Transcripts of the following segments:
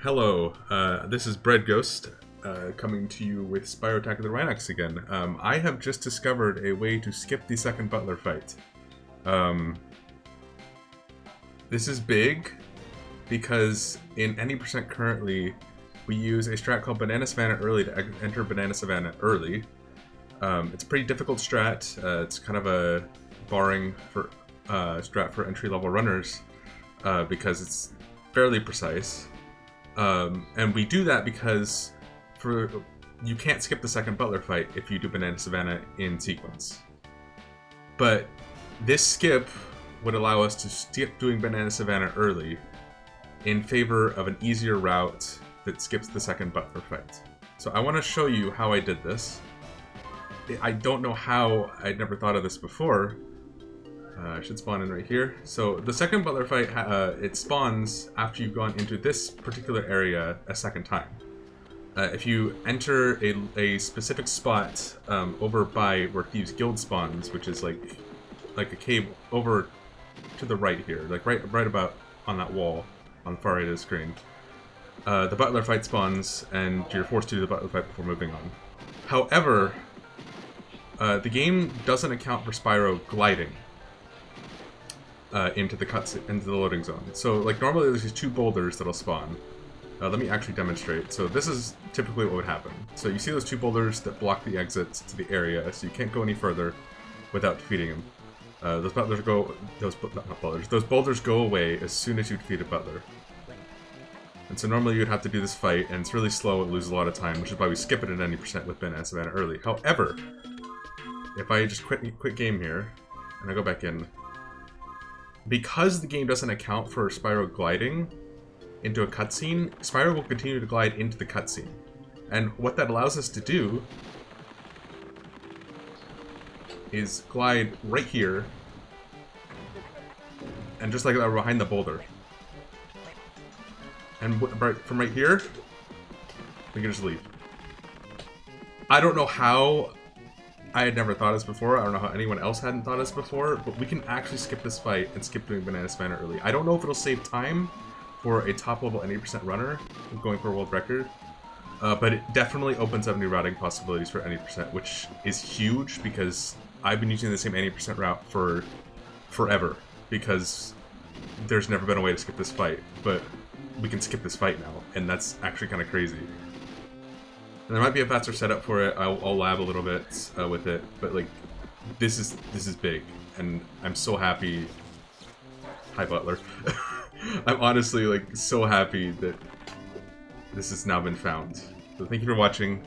Hello, this is Bread Ghost, coming to you with Spyro Attack of the Rhynocs again. I have just discovered a way to skip the second Butler fight. This is big, because in any percent currently, we use a strat called Banana Savannah early to enter Banana Savannah early. It's a pretty difficult strat. It's kind of a barring for strat for entry-level runners, because it's fairly precise. And we do that because you can't skip the second Butler fight if you do Banana Savannah in sequence. But this skip would allow us to skip doing Banana Savannah early in favor of an easier route that skips the second Butler fight. So I want to show you how I did this. I don't know how I'd never thought of this before. I should spawn in right here. So the second Butler fight, it spawns after you've gone into this particular area a second time. If you enter a specific spot over by where Thieves Guild spawns, which is like a cave over to the right here, like right about on that wall on the far right of the screen, the Butler fight spawns, and you're forced to do the Butler fight before moving on. However, the game doesn't account for Spyro gliding into the loading zone. So, like, normally there's these two boulders that'll spawn. Let me actually demonstrate. So this is typically what would happen. So you see those two boulders that block the exits to the area, so you can't go any further without defeating them. Those boulders go away as soon as you defeat a Butler. And so normally you'd have to do this fight, and it's really slow, it loses a lot of time, which is why we skip it at 90% with Banana Savannah early. However, if I just quit game here, and I go back in, because the game doesn't account for Spyro gliding into a cutscene, Spyro will continue to glide into the cutscene. And what that allows us to do is glide right here, and just like that, we're behind the boulder. And from right here, we can just leave. I don't know how I had never thought of this before. I don't know how anyone else hadn't thought of this before, but we can actually skip this fight and skip doing Banana Savannah early. I don't know if it'll save time for a top level 80% runner going for a world record, but it definitely opens up new routing possibilities for 80%, which is huge because I've been using the same 80% route for forever because there's never been a way to skip this fight, but we can skip this fight now, and that's actually kind of crazy. And there might be a faster setup for it. I'll lab a little bit with it, but like, this is big, and I'm so happy. Hi, Butler. I'm honestly like so happy that this has now been found. So thank you for watching.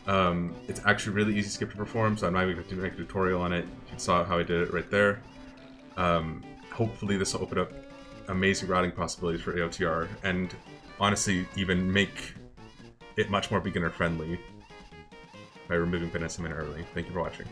It's actually really easy skip to perform, so I'm not even going to make a tutorial on it. You saw how I did it right there. Hopefully this will open up amazing routing possibilities for AOTR, and honestly even make it much more beginner friendly by removing Banana Savannah early. Thank you for watching.